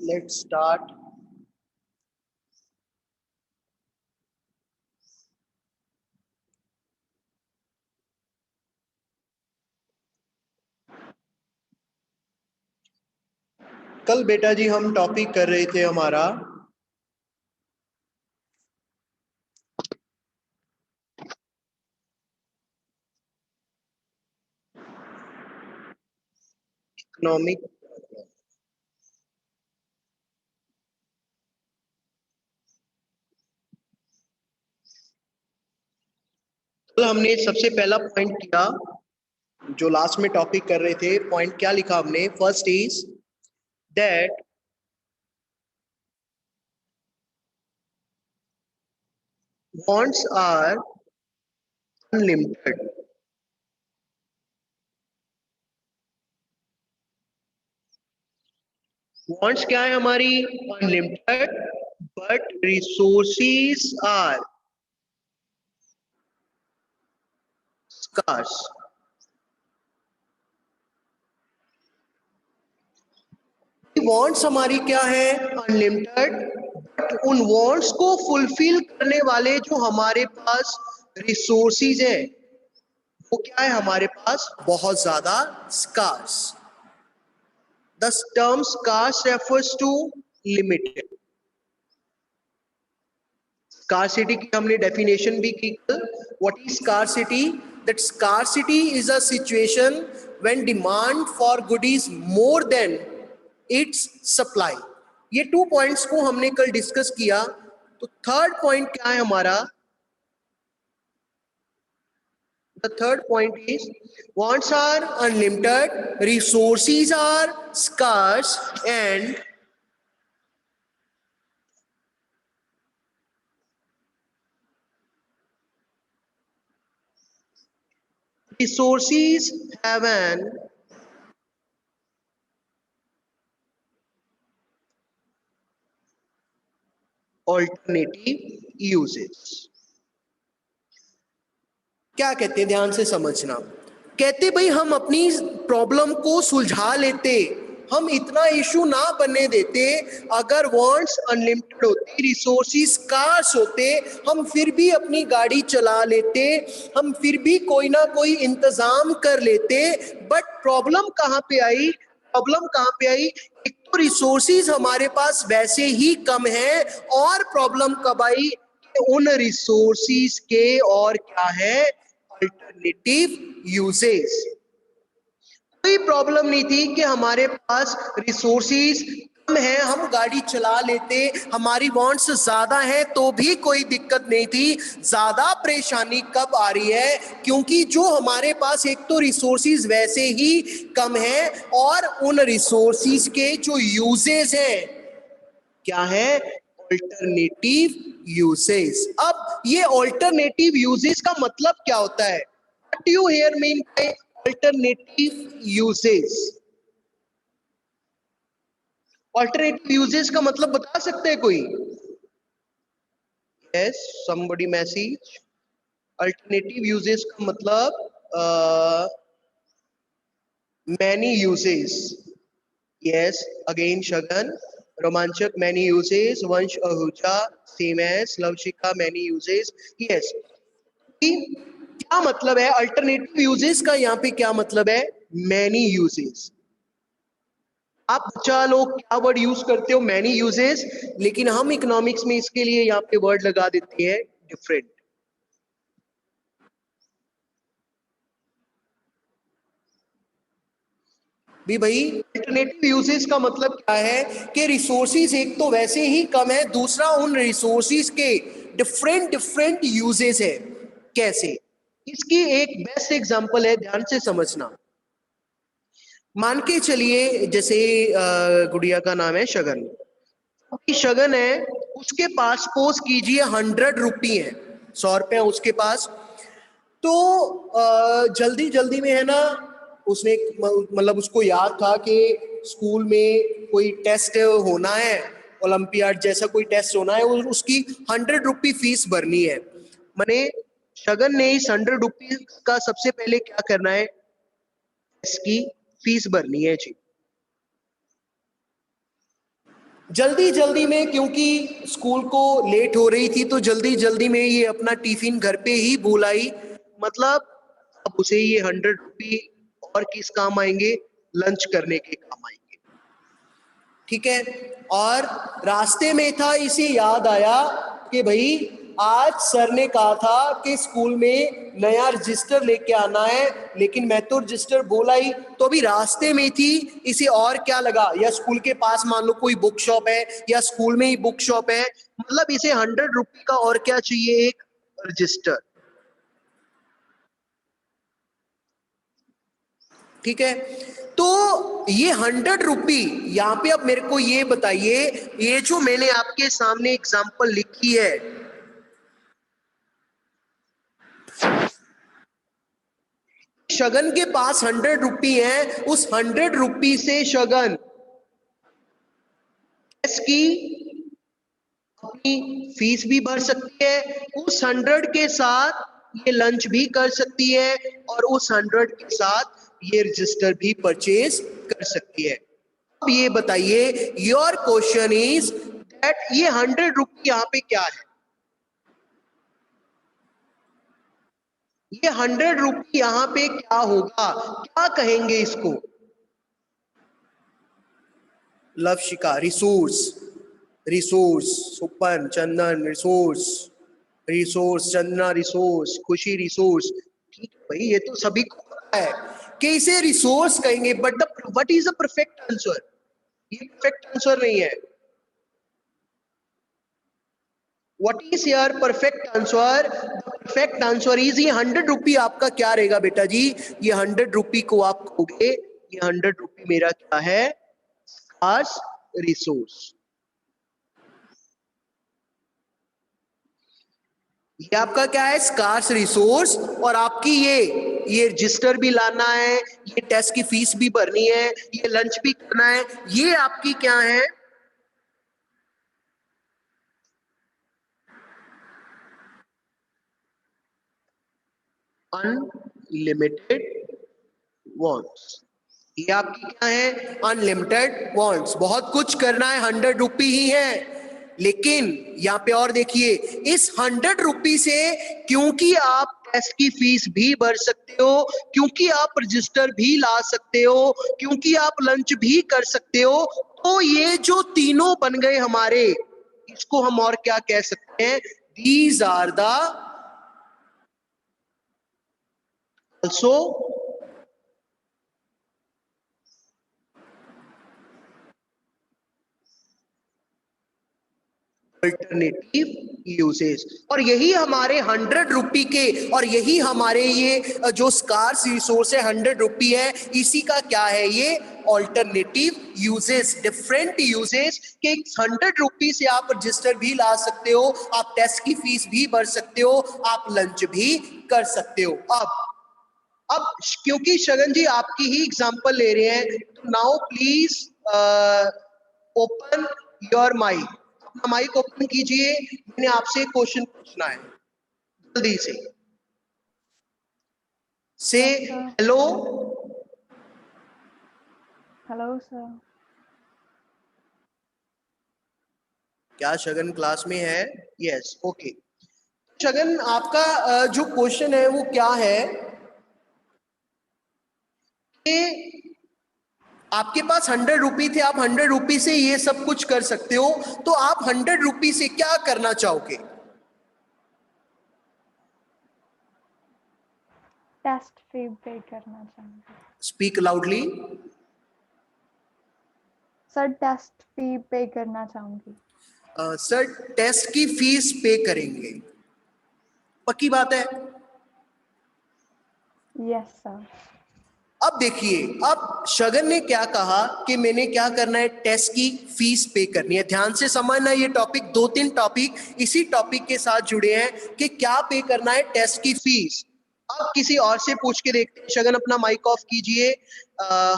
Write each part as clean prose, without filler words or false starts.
Let's start. कल बेटा जी हम टॉपिक कर रहे थे हमारा इकोनॉमिक। कल हमने सबसे पहला पॉइंट किया, जो लास्ट में टॉपिक कर रहे थे, पॉइंट क्या लिखा हमने? First is that wants are unlimited. wants क्या है हमारी? Unlimited, but resources are scarce. Wants हमारी क्या है? अनलिमिटेड, बट उन वॉन्ट्स को फुलफिल करने वाले जो हमारे पास रिसोर्सेज है वो क्या है हमारे पास? बहुत ज्यादा scarce. The term scarce refers to limited. Scarcity की हमने डेफिनेशन भी की कल। What is scarcity? That scarcity is a situation when demand for good is more than its supply. ये 2 पॉइंट्स को हमने कल डिस्कस किया। तो थर्ड पॉइंट क्या है हमारा? The third point is wants are unlimited, resources are scarce, and resources have an alternative uses. क्या कहते हैं? ध्यान से समझना। कहते भाई हम अपनी प्रॉब्लम को सुलझा लेते, हम इतना इशू ना बनने देते अगर वांट्स अनलिमिटेड होती, रिसोर्सेज स्कार्स होते, हम फिर भी अपनी गाड़ी चला लेते, हम फिर भी कोई ना कोई इंतजाम कर लेते। बट प्रॉब्लम कहाँ पे आई? प्रॉब्लम कहाँ पे आई? एक तो रिसोर्सेज हमारे पास वैसे ही कम है, और प्रॉब्लम कब आई? उन रिसोर्सेज के और क्या है? Alternative uses. कोई प्रॉब्लम नहीं थी कि हमारे पास रिसोर्सेज कम है, हम गाड़ी चला लेते, हमारी वांट्स ज्यादा है तो भी कोई दिक्कत नहीं थी। ज्यादा परेशानी कब आ रही है? क्योंकि जो हमारे पास एक तो रिसोर्सेज वैसे ही कम है, और उन रिसोर्सेज के जो यूजेस हैं क्या है? Alternative uses. अब ये अल्टरनेटिव यूजेस का मतलब क्या होता है? What do you here mean by alternative uses? Alternative uses का मतलब बता सकते हैं कोई? Yes, somebody message. Alternative uses का मतलब many uses. Yes, again Shagun. रोमांचक many uses. Vansh Ahuja same as Lavshika many uses. Yes, क्या मतलब है अल्टरनेटिव यूजेस का? यहाँ पे क्या मतलब है? Many uses. आप बच्चा लोग क्या वर्ड यूज करते हो? Many uses. लेकिन हम इकोनॉमिक्स में इसके लिए यहाँ पे वर्ड लगा देते हैं डिफरेंट। भी भाई अल्टरनेटिव यूजेस का मतलब क्या है? कि रिसोर्सेज एक तो वैसे ही कम है, दूसरा उन रिसोर्सेज के डिफरेंट डिफरेंट यूजेस है। कैसे? इसकी एक बेस्ट एग्जांपल है, ध्यान से समझना। मान के चलिए जैसे गुड़िया का नाम है शगन। शगन है, उसके पास सपोज कीजिए 100 रुपये है, 100 रुपये उसके पास। तो जल्दी जल्दी में है ना, उसने मतलब उसको याद था कि स्कूल में कोई टेस्ट होना है, ओलंपियाड जैसा कोई टेस्ट होना है, और उसकी 100 रुपये फीस भरनी है। मैंने शगन ने इस 100 रुपये का सबसे पहले क्या करना है? टेस्ट की फीस भरनी है जी। जल्दी जल्दी में, क्योंकि स्कूल को लेट हो रही थी, तो जल्दी जल्दी में ये अपना टिफिन घर पे ही भूल आई। मतलब अब उसे ये 100 रुपी और किस काम आएंगे? लंच करने के काम आएंगे। ठीक है। और रास्ते में था, इसे याद आया कि भाई आज सर ने कहा था कि स्कूल में नया रजिस्टर लेके आना है, लेकिन मैं तो रजिस्टर बोला ही। तो अभी रास्ते में थी, इसे और क्या लगा, या स्कूल के पास मान लो कोई बुक शॉप है, या स्कूल में ही बुक शॉप है, मतलब इसे 100 रुपी का और क्या चाहिए? एक रजिस्टर। ठीक है। तो ये 100 रुपी यहाँ पे, अब मेरे को ये बताइए, ये जो मैंने आपके सामने एग्जांपल लिखी है, शगन के पास 100 रुपी है, उस 100 रुपी से शगन इसकी अपनी फीस भी भर सकती है, उस 100 के साथ ये लंच भी कर सकती है, और उस 100 के साथ ये रजिस्टर भी परचेज कर सकती है। अब ये बताइए, योर क्वेश्चन इज दैट ये 100 रुपी यहाँ पे क्या है? ये 100 रुपी यहाँ पे क्या होगा, क्या कहेंगे इसको? लवशिका रिसोर्स, रिसोर्स, सुपन चंदन रिसोर्स, रिसोर्स चंदना रिसोर्स, खुशी रिसोर्स। ठीक है भाई, ये तो सभी को पता है कि इसे रिसोर्स कहेंगे, but the what is the perfect answer? ये परफेक्ट आंसर नहीं है। What is your perfect answer? Perfect answer is, ये 100 रुपी आपका क्या रहेगा बेटा जी? ये 100 रुपी को आप खोगे, ये 100 रुपी मेरा क्या है? Scarce resource. ये आपका क्या है? Scarce resource. और आपकी ये रजिस्टर भी लाना है, ये टेस्ट की फीस भी भरनी है, ये लंच भी करना है, ये आपकी क्या है? Unlimited wants. ये आपकी क्या है? Unlimited wants. बहुत कुछ करना है, 100 रुपी ही है, लेकिन यहाँ पे और देखिए, इस 100 रुपी से क्योंकि आप टेस्ट की फीस भी भर सकते हो, क्योंकि आप रजिस्टर भी ला सकते हो, क्योंकि आप लंच भी कर सकते हो, तो ये जो तीनों बन गए हमारे, इसको हम और क्या कह सकते हैं? These are the also alternative usage. और यही हमारे 100 रुपी के, और यही हमारे ये जो स्कार्स रिसोर्स है 100 रुपी है, इसी का क्या है? ये ऑल्टरनेटिव यूजेस, डिफरेंट यूजेस के 100 रुपी से आप रजिस्टर भी ला सकते हो, आप टेस्ट की फीस भी भर सकते हो, आप लंच भी कर सकते हो। अब क्योंकि शगन जी आपकी ही एग्जांपल ले रहे हैं, तो now please open your mic, अपना माइक ओपन कीजिए, मैंने आपसे क्वेश्चन पूछना है, जल्दी से Yes, sir. Hello. Hello, sir. क्या शगन क्लास में है? Yes, okay. शगन आपका जो क्वेश्चन है वो क्या है कि आपके पास 100 रुपी थे, आप 100 रुपी से ये सब कुछ कर सकते हो, तो आप 100 रुपी से क्या करना चाहोगे? टेस्ट फी पे करना चाहूँगी। Speak loudly. सर टेस्ट फी पे करना चाहूँगी। सर टेस्ट की फीस पे करेंगे, पक्की बात है? Yes sir. अब देखिए, अब शगन ने क्या कहा कि मैंने क्या करना है? टेस्ट की फीस पे करनी है। ध्यान से समझना, ये टॉपिक, 2-3 टॉपिक इसी टॉपिक के साथ जुड़े हैं कि क्या पे करना है? टेस्ट की फीस। अब किसी और से पूछ के देखते हैं। शगन अपना माइक ऑफ कीजिए।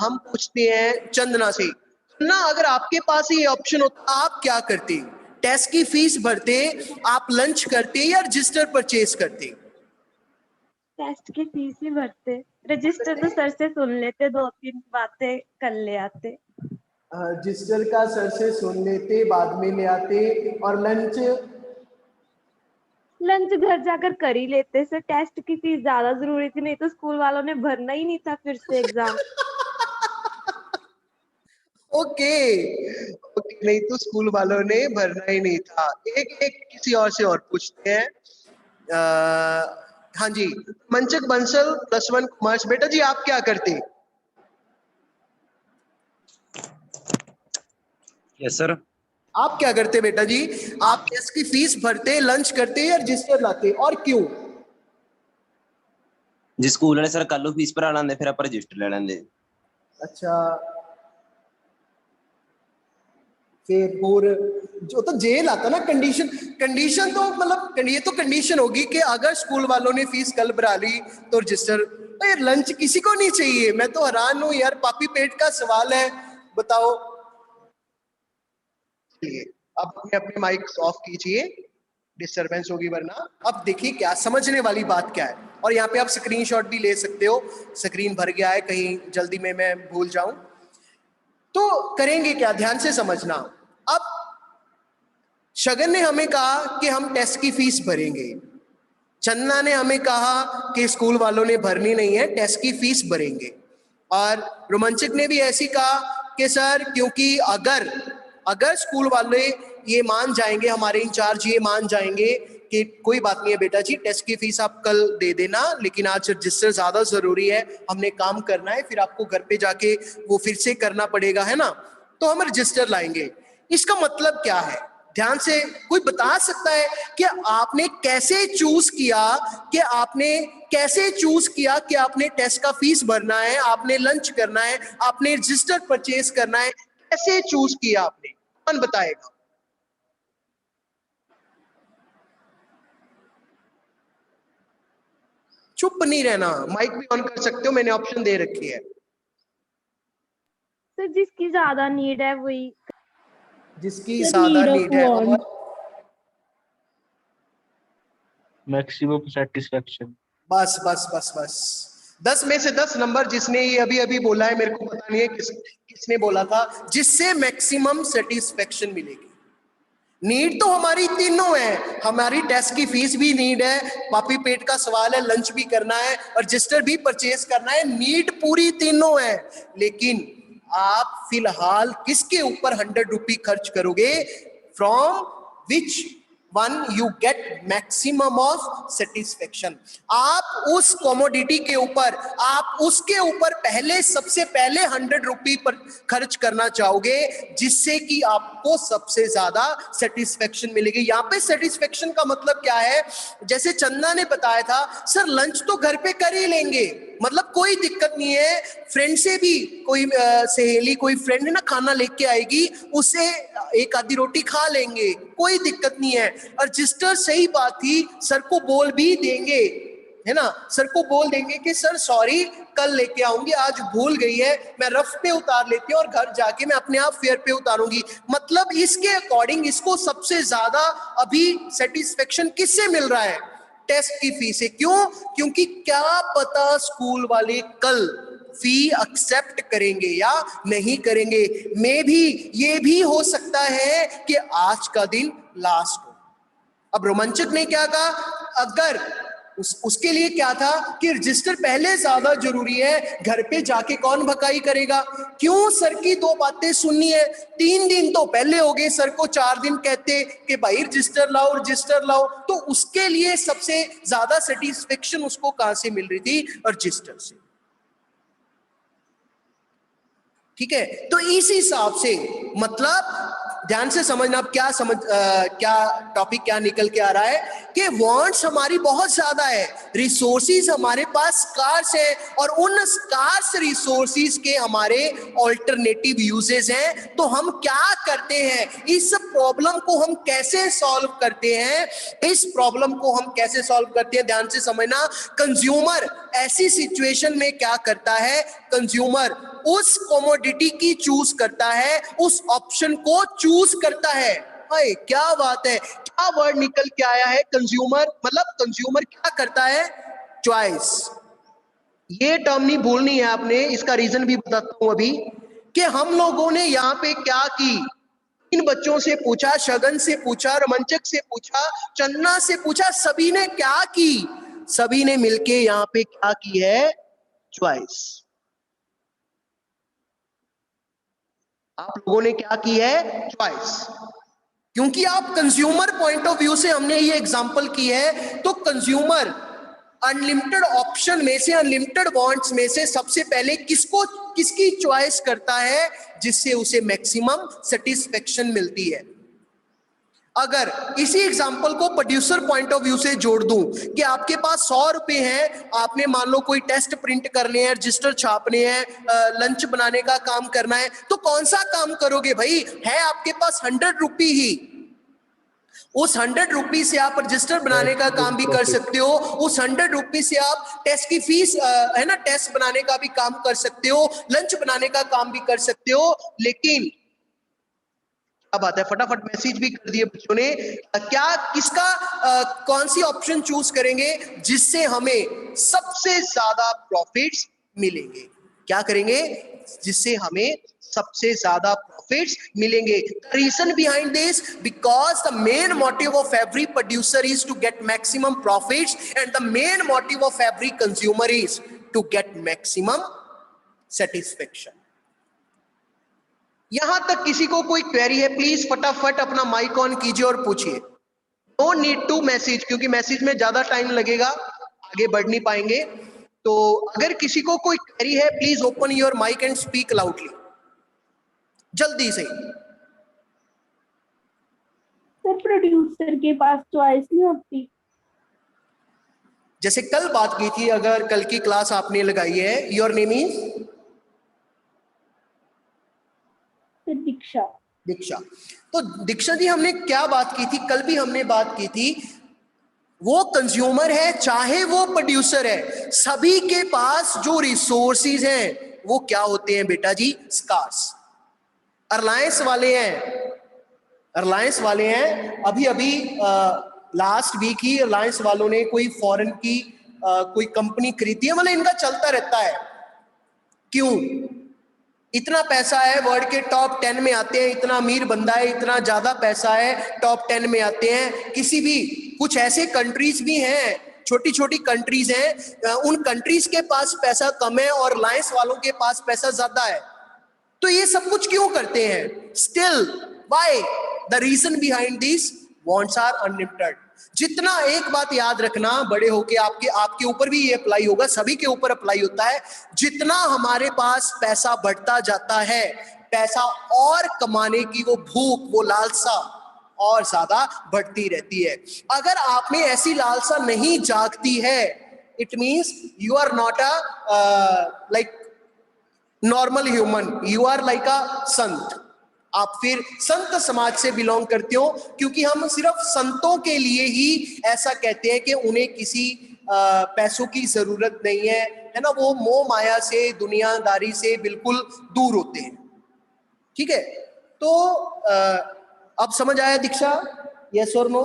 हम पूछते हैं चंदना से। चंदना, अगर आपके पास ये ऑप्शन होता, आप क्या करते? टेस्ट की फीस भरते, आप लंच करते, या रजिस्टर परचेज करते? टेस्ट की फीस ही भरते, रजिस्टर तो सर से सुन लेते, 2-3 बातें कर ले आते। रजिस्टर का सर से सुन लेते, बाद में ले आते, और लंच लंच घर जाकर कर ही लेते सर, टेस्ट की फीस ज्यादा जरूरी थी, नहीं तो स्कूल वालों ने भरना ही नहीं था फिर से एग्जाम। ओके ओके, नहीं तो स्कूल वालों ने भरना ही नहीं था। एक एक किसी और से और पूछते हैं। हाँ जी, मंचक बंसल +1 कॉमर्स, बेटा जी आप क्या करते? Yes sir. आप क्या करते बेटा जी? आप टेस्ट की फीस भरते, लंच करते या रजिस्टर लाते, और क्यों? जी स्कूल वाले सर कल फीस भरा लेंदे, फिर आप रजिस्टर ले लेंदे। अच्छा, फिर और जो तो जेल आता ना, कंडीशन कंडीशन तो मतलब ये तो कंडीशन होगी कि अगर स्कूल वालों ने फीस कल भरा ली तो रजिस्टर। तो यार लंच किसी को नहीं चाहिए, मैं तो हैरान हूं यार, पापी पेट का सवाल है, बताओ। चलिए अब अपने अपने माइक ऑफ कीजिए, डिस्टरबेंस होगी वरना। अब देखिए क्या समझने वाली बात क्या है, और यहाँ पे आप स्क्रीनशॉट भी ले सकते हो, स्क्रीन भर गया है, कहीं जल्दी में मैं भूल जाऊं तो। करेंगे क्या, ध्यान से समझना। अब शगन ने हमें कहा कि हम टेस्ट की फीस भरेंगे, चन्ना ने हमें कहा कि स्कूल वालों ने भरनी नहीं है, टेस्ट की फीस भरेंगे, और रोमांचक ने भी ऐसी कहा कि सर क्योंकि अगर अगर स्कूल वाले ये मान जाएंगे, हमारे इंचार्ज ये मान जाएंगे कि कोई बात नहीं है बेटा जी, टेस्ट की फीस आप कल दे देना, लेकिन आज रजिस्टर ज्यादा जरूरी है, हमने काम करना है, फिर आपको घर पे जाके वो फिर से करना पड़ेगा, है ना, तो हम रजिस्टर लाएंगे। इसका मतलब क्या है, ध्यान से कोई बता सकता है कि आपने कैसे चूज किया, कि आपने कैसे चूज किया कि आपने टेस्ट का फीस भरना है, आपने लंच करना है, आपने रजिस्टर परचेज करना है, कैसे चूज किया आपने, कौन बताएगा? चुप नहीं रहना, माइक भी ऑन कर सकते हो, मैंने ऑप्शन दे रखी है। सर जिसकी ज्यादा नीड है वही। जिसकी ज्यादा नीड है, और मैक्सिमम सेटिस्फेक्शन। बस बस बस बस, 10 में से 10 नंबर। जिसने ये अभी अभी बोला है, मेरे को पता नहीं है किसने बोला था, जिससे मैक्सिमम सेटिस्फेक्शन मिलेगी। नीड तो हमारी तीनों है, हमारी टेस्ट की फीस भी नीड है, पापी पेट का सवाल है, लंच भी करना है और रजिस्टर भी परचेज करना है, नीड पूरी तीनों है। लेकिन आप फिलहाल किसके ऊपर 100 रुपी खर्च करोगे? From which one you get maximum of satisfaction. आप उस कॉमोडिटी के ऊपर, आप उसके ऊपर पहले, सबसे पहले 100 रुपी पर खर्च करना चाहोगे, जिससे कि आपको सबसे ज्यादा सेटिस्फेक्शन मिलेगी। यहाँ पे सेटिस्फेक्शन का मतलब क्या है, जैसे चंदा ने बताया था, सर लंच तो घर पे कर ही लेंगे, मतलब कोई दिक्कत नहीं है, फ्रेंड से भी कोई सहेली, कोई फ्रेंड है ना, खाना लेके आएगी, उससे एक आधी रोटी खा लेंगे, कोई दिक्कत नहीं है। और रजिस्टर सही बात थी, सर को बोल भी देंगे, है ना, सर को बोल देंगे कि सर सॉरी, कल लेके आऊंगी, आज भूल गई है, मैं रफ पे उतार लेती हूँ और घर जाके मैं अपने आप फेयर पे उतारूंगी। मतलब इसके अकॉर्डिंग इसको सबसे ज्यादा अभी सेटिस्फेक्शन किससे मिल रहा है? टेस्ट की फीस है। क्यों? क्योंकि क्या पता स्कूल वाले कल फी एक्सेप्ट करेंगे या नहीं करेंगे, मे भी ये भी हो सकता है कि आज का दिन लास्ट हो। अब रोमांचक ने क्या कहा, अगर उसके लिए क्या था कि रजिस्टर पहले ज्यादा जरूरी है, घर पे जाके कौन भकाई करेगा, क्यों सर की 2 बातें सुननी है? 3 दिन तो पहले हो गए, सर को 4 दिन कहते कि भाई रजिस्टर लाओ रजिस्टर लाओ, तो उसके लिए सबसे ज्यादा सेटिस्फेक्शन उसको कहां से मिल रही थी? रजिस्टर से। ठीक है, तो इस हिसाब से मतलब ध्यान से समझना, अब क्या टॉपिक क्या निकल के आ रहा है कि वांट्स हमारी बहुत ज्यादा है, रिसोर्सेज हमारे पास स्कार्स है, और उन स्कार्स रिसोर्सेज के हमारे ऑल्टरनेटिव यूजेस हैं। तो हम क्या करते हैं, इस प्रॉब्लम को हम कैसे सॉल्व करते हैं, इस प्रॉब्लम को हम कैसे सॉल्व करते हैं, ध्यान से समझना। कंज्यूमर ऐसी सिचुएशन में क्या करता है, कंज्यूमर उस कमोडिटी की चूज करता है, उस ऑप्शन को चूज करता है। हाय क्या बात है, क्या वर्ड निकल के आया है, कंज्यूमर, मतलब कंज्यूमर क्या करता है? चॉइस। ये टर्म नहीं भूलनी है आपने, इसका रीजन भी बताता हूं अभी, कि हम लोगों ने यहाँ पे क्या की। इन बच्चों से पूछा, शगन से पूछा, रोमांचक से पूछा, चन्ना से पूछा, सभी ने क्या की? सभी ने मिलके यहाँ पे क्या की है? चॉइस। आप लोगों ने क्या की है? चॉइस। क्योंकि आप कंज्यूमर पॉइंट ऑफ व्यू से हमने ये एग्जांपल की है, तो कंज्यूमर अनलिमिटेड ऑप्शन में से, अनलिमिटेड वांट्स में से सबसे पहले किसकी चॉइस करता है? जिससे उसे मैक्सिमम सेटिस्फेक्शन मिलती है। अगर इसी एग्जांपल को प्रोड्यूसर पॉइंट ऑफ व्यू से जोड़ दूं कि आपके पास 100 रुपए हैं, आपने मान लो कोई टेस्ट प्रिंट करने हैं, रजिस्टर छापने हैं, लंच बनाने का काम करना है, तो कौन सा काम करोगे भाई? है आपके पास 100 रुपी ही, उस 100 रुपी से आप रजिस्टर बनाने का काम भी कर सकते हो, उस 100 रुपी से आप टेस्ट की फीस है ना, टेस्ट बनाने का भी काम कर सकते हो, लंच बनाने का काम भी कर सकते हो। लेकिन अब आता है, फटाफट मैसेज भी कर दिए बच्चों ने, क्या किसका कौन सी ऑप्शन चूज करेंगे जिससे हमें सबसे ज्यादा प्रॉफिट्स मिलेंगे? क्या करेंगे जिससे हमें सबसे ज्यादा प्रॉफिट्स मिलेंगे? Reason behind this, because the main motive of every producer is to get maximum profits and the main motive of every consumer is to get maximum satisfaction. यहां तक किसी को कोई क्वेरी है? प्लीज फटाफट अपना माइक ऑन कीजिए और पूछिए। नो नीड टू मैसेज, क्योंकि मैसेज में ज्यादा टाइम लगेगा, आगे बढ़ नहीं पाएंगे। तो अगर किसी को कोई क्वेरी है, please open your mic and speak loudly, जल्दी से। सर प्रोड्यूसर के पास चॉइस नहीं होती। जैसे कल बात की थी, अगर कल की क्लास आपने लगाई है, योर नेम इज दीक्षा। दीक्षा। तो दीक्षा जी, हमने क्या बात की थी? कल भी हमने बात की थी, वो कंज्यूमर है चाहे वो प्रोड्यूसर है, सभी के पास जो रिसोर्सेज हैं वो क्या होते हैं बेटा जी? स्कार्स। रिलायंस वाले हैं, अभी लास्ट वीक ही रिलायंस वालों ने कोई फॉरेन की कोई कंपनी खरीदी है, मतलब इनका चलता रहता है। क्यों? इतना पैसा है, वर्ल्ड के टॉप 10 में आते हैं, इतना अमीर बंदा है, इतना ज्यादा पैसा है, टॉप 10 में आते हैं। किसी भी कुछ ऐसे कंट्रीज भी हैं, छोटी छोटी कंट्रीज हैं, उन कंट्रीज के पास पैसा कम है और रिलायंस वालों के पास पैसा ज्यादा है। तो ये सब कुछ क्यों करते हैं? Still why? The reason behind this, wants are unlimited. जितना, एक बात याद रखना, बड़े होके आपके ऊपर भी ये अप्लाई होगा, सभी के ऊपर अप्लाई होता है, जितना हमारे पास पैसा बढ़ता जाता है, पैसा और कमाने की वो भूख, वो लालसा और ज्यादा बढ़ती रहती है। अगर आप में ऐसी लालसा नहीं जागती है, it means you are not a like normal human, you are like a sant. आप फिर संत समाज से बिलोंग करते हो, क्योंकि हम सिर्फ संतों के लिए ही ऐसा कहते हैं कि उन्हें किसी पैसों की जरूरत नहीं है ना, वो मोह माया से, दुनियादारी से बिल्कुल दूर होते हैं। ठीक है, तो अब समझ आया दीक्षा? यस और नो?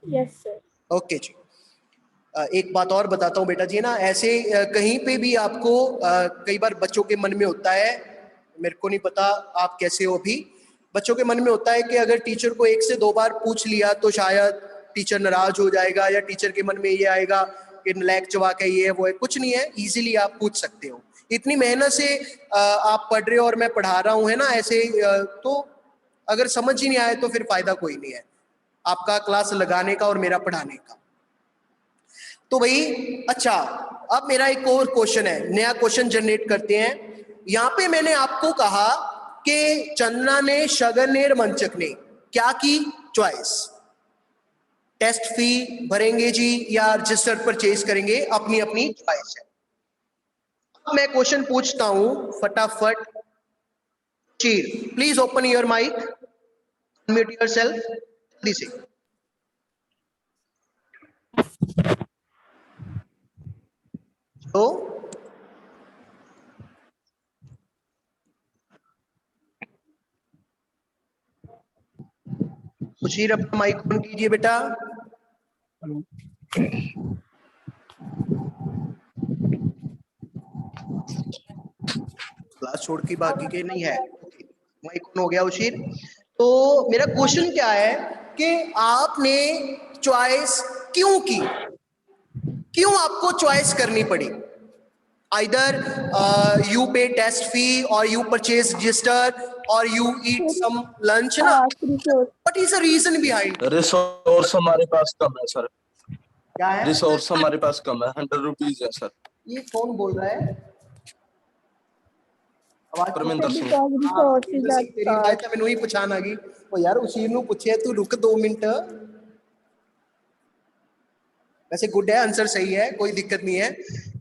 Yes sir. ओके जी। एक बात और बताता हूँ बेटा जी ना, ऐसे कहीं पे भी आपको कई बार बच्चों के मन में होता है, मेरे को नहीं पता आप कैसे हो, अभी बच्चों के मन में होता है कि अगर टीचर को 1 से 2 बार पूछ लिया तो शायद टीचर नाराज हो जाएगा, या टीचर के मन में ये आएगा कि नलायक चवाक है, ये है वो है। कुछ नहीं है, इजीली आप पूछ सकते हो। इतनी मेहनत से आप पढ़ रहे हो और मैं पढ़ा रहा हूँ, है ना, ऐसे तो अगर समझ ही नहीं आए तो फिर फायदा कोई नहीं है आपका क्लास लगाने का और मेरा पढ़ाने का। तो भाई अच्छा, अब मेरा एक और क्वेश्चन है, नया क्वेश्चन जनरेट करते हैं। यहां पे मैंने आपको कहा कि चन्ना ने, शगन ने, रोमांचक ने क्या की? चॉइस। टेस्ट फी भरेंगे जी या रजिस्टर परचेज करेंगे, अपनी अपनी चॉइस है। अब मैं क्वेश्चन पूछता हूं, फटाफट चीर, please open your mic, unmute yourself, जल्दी से। तो सुशीर अपना माइक ऑन कीजिए बेटा। क्लास छोड़ के बाकी के नहीं है। वही कौन हो गया उशीर। तो मेरा क्वेश्चन क्या है कि आपने चॉइस क्यों की, क्यों आपको चॉइस करनी पड़ी? Either you pay test fee or you purchase register or you eat some lunch ना, what is the reason behind? Resource हमारे पास कम है सर, क्या है? रिसोर्स हमारे पास कम है, 100 रुपीज है सर। ये कौन बोल रहा है? आवाज परमिंदर सिंह। तेरी आवाज तो मैंने ही पहचान आ गई। ओ यार उशीर नु पूछे तू रुक 2 मिनट। वैसे गुड है, आंसर सही है, कोई दिक्कत नहीं है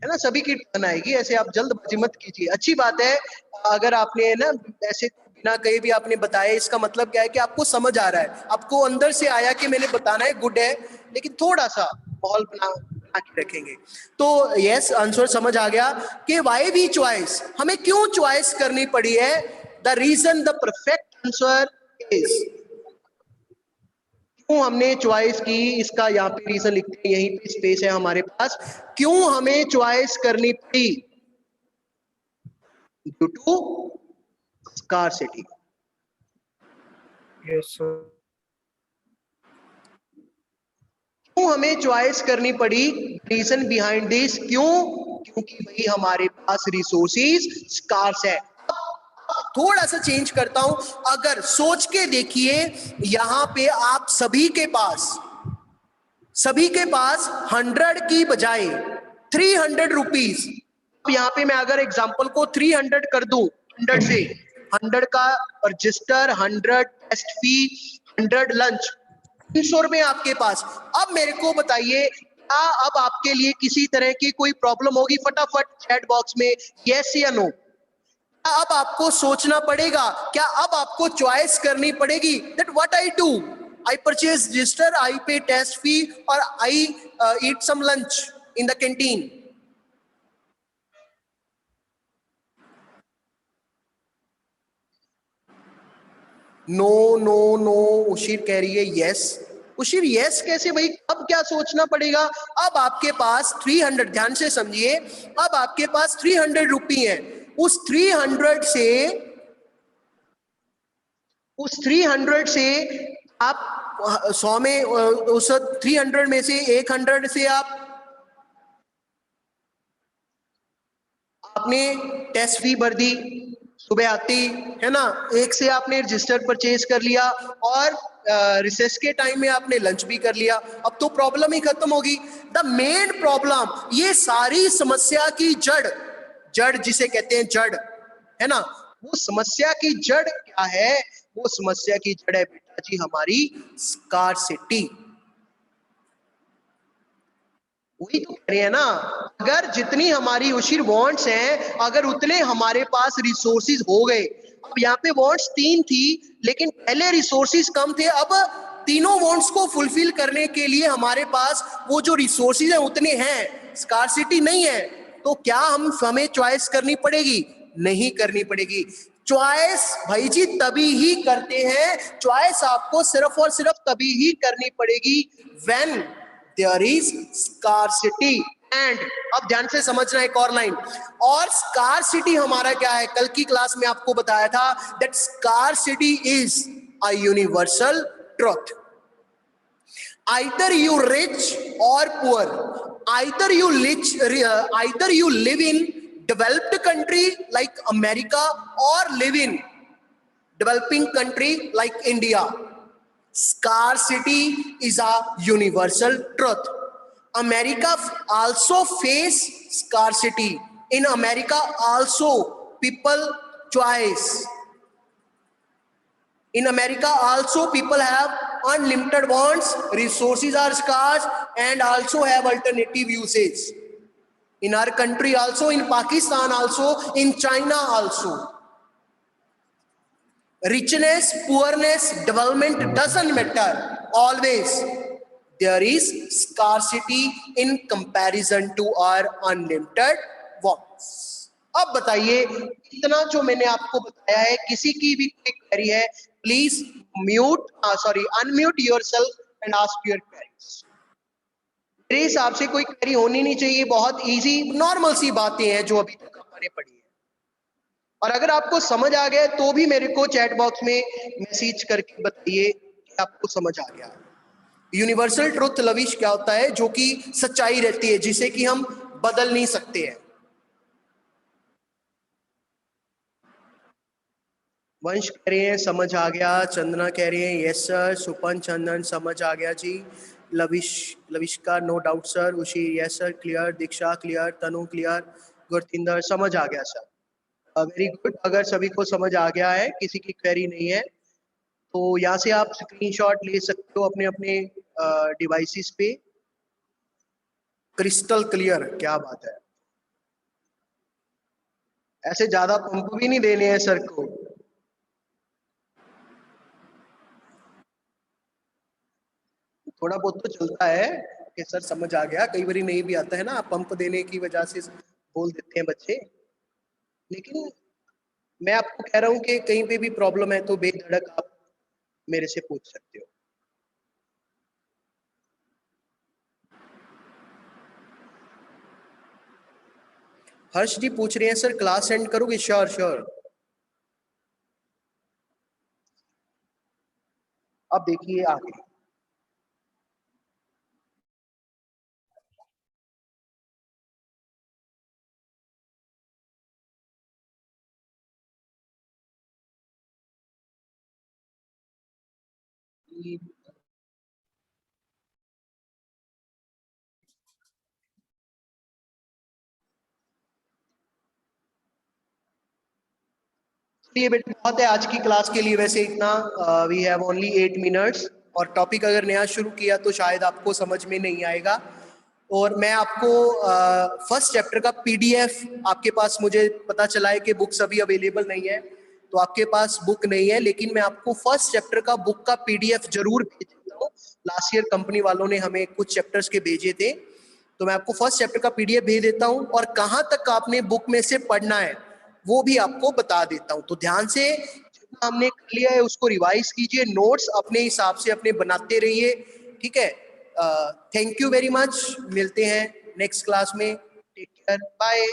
ना, सभी की टर्न आएगी, ऐसे आप जल्दबाजी मत कीजिए। अच्छी बात है अगर आपने ना ऐसे बिना कहीं भी आपने बताया, इसका मतलब क्या है कि आपको समझ आ रहा है, आपको अंदर से आया कि मैंने बताना है, गुड है। लेकिन थोड़ा सा माहौल बना के रखेंगे। तो यस, आंसर समझ आ गया कि वाई भी चॉइस, हमें क्यों चॉइस करनी पड़ी है। The reason, the perfect answer is, क्यों हमने चॉइस की, इसका यहाँ पे रीजन लिखते हैं, यहीं पे स्पेस है हमारे पास। क्यों हमें चॉइस करनी पड़ी? Due to scarcity. Yes sir. क्यों हमें चॉइस करनी पड़ी? रीजन बिहाइंड दिस, क्यों? क्योंकि भाई हमारे पास रिसोर्सेज स्कार्स है। थोड़ा सा चेंज करता हूं, अगर सोच के देखिए, यहां पे आप सभी के पास 100 की बजाय 300 रुपीज। यहां पे मैं अगर एग्जांपल को 300 कर दूं, 100 से 100 का रजिस्टर, 100 टेस्ट फी, 100 लंच, 300 रुपए आपके पास। अब मेरे को बताइए, क्या अब आपके लिए किसी तरह की कोई प्रॉब्लम होगी? फटाफट चैट बॉक्स में यस या नो। अब आपको सोचना पड़ेगा, क्या अब आपको चॉइस करनी पड़ेगी that what I do, I purchase register, I pay test fee और I eat some lunch in the canteen. No no no, उशीर कह रही है यस। उशीर यस कैसे भाई? अब क्या सोचना पड़ेगा? अब आपके पास 300, ध्यान से समझिए, अब आपके पास 300 रुपये हैं। उस 300 से आप 100 में, उस 300 में से 100 से आपने टेस्ट फी भर दी, सुबह आती है ना, 1 से आपने रजिस्टर परचेज कर लिया और रिसेस के टाइम में आपने लंच भी कर लिया। अब तो प्रॉब्लम ही खत्म होगी। द मेन प्रॉब्लम, ये सारी समस्या की जड़ जिसे कहते हैं जड़, है ना, वो समस्या की जड़ क्या है? वो समस्या की जड़ है बेटा जी हमारी स्कार्सिटी। वही तो कह रहे हैं ना, अगर जितनी हमारी उशीर वांट्स हैं, अगर उतने हमारे पास रिसोर्सेज हो गए। अब यहाँ पे वांट्स 3 थी, लेकिन पहले रिसोर्सेज कम थे, अब तीनों वांट्स को फुलफिल करने के लिए हमारे पास वो जो रिसोर्सेज हैं उतने हैं, स्कार्सिटी नहीं है। तो क्या हमें चॉइस करनी पड़ेगी? नहीं करनी पड़ेगी। चॉइस भाई जी तभी ही करते हैं, चॉइस आपको सिर्फ और सिर्फ तभी ही करनी पड़ेगी when there is scarcity. And अब ध्यान से समझना एक और लाइन, और स्कार्सिटी हमारा क्या है? कल की क्लास में आपको बताया था that scarcity is a universal truth. either you rich or poor, either you live in developed country like America or live in developing country like India, scarcity is a universal truth. America also face scarcity. In America also people choice. In America also people have unlimited wants, resources are scarce and also have alternative usage. In our country also, in Pakistan also, in China also. Richness, poorness, development doesn't matter. Always there is scarcity in comparison to our unlimited wants. अब बताइए, इतना जो मैंने आपको बताया है, किसी की भी कोई क्वेरी है, please unmute yourself and ask your queries. मेरे हिसाब से कोई क्वेरी होनी नहीं चाहिए, बहुत इजी नॉर्मल सी बातें हैं जो अभी तक हमने पढ़ी है। और अगर आपको समझ आ गया तो भी मेरे को चैट बॉक्स में मैसेज करके बताइए कि आपको समझ आ गया। यूनिवर्सल ट्रुथ लविश क्या होता है? जो कि सच्चाई रहती है, जिसे कि हम बदल नहीं सकते हैं। वंश कह रहे हैं समझ आ गया, चंदना कह रही है यस सर, सुपन चंदन समझ आ गया जी, लविश का नो डाउट सर, उशी यस सर क्लियर, दीक्षा क्लियर, तनु क्लियर, गुरतिंदर समझ आ गया सर। Very good. अगर सभी को समझ आ गया है, किसी की क्वेरी नहीं है, तो यहाँ से आप स्क्रीनशॉट ले सकते हो अपने अपने डिवाइसेस पे। क्रिस्टल क्लियर, क्या बात है। ऐसे ज्यादा पंप भी नहीं देने हैं सर को। थोड़ा बहुत तो चलता है कि सर समझ आ गया, कई बारी नहीं भी आता है ना, पंप देने की वजह से बोल देते हैं बच्चे। लेकिन मैं आपको कह रहा हूं कि कहीं पे भी प्रॉब्लम है तो बेधड़क आप मेरे से पूछ सकते हो। हर्ष जी पूछ रहे हैं सर क्लास सेंड करोगे? Sure sure. अब देखिए आगे। ये बेटा बहुत है आज की क्लास के लिए, वैसे इतना वी हैव ओनली 8 मिनट्स, और टॉपिक अगर नया शुरू किया तो शायद आपको समझ में नहीं आएगा। और मैं आपको फर्स्ट चैप्टर का पीडीएफ, आपके पास मुझे पता चला है कि बुक्स अभी अवेलेबल नहीं है, तो आपके पास बुक नहीं है, लेकिन मैं आपको फर्स्ट चैप्टर का बुक का पीडीएफ जरूर भेज देता हूँ। लास्ट ईयर कंपनी वालों ने हमें कुछ चैप्टर्स के भेजे थे, तो मैं आपको फर्स्ट चैप्टर का पीडीएफ भेज देता हूँ, और कहाँ तक आपने बुक में से पढ़ना है वो भी आपको बता देता हूँ। तो ध्यान से जितना हमने कर लिया है उसको रिवाइज कीजिए, नोट्स अपने हिसाब से अपने बनाते रहिए, ठीक है। थैंक यू वेरी मच, मिलते हैं नेक्स्ट क्लास में, टेक केयर, बाय।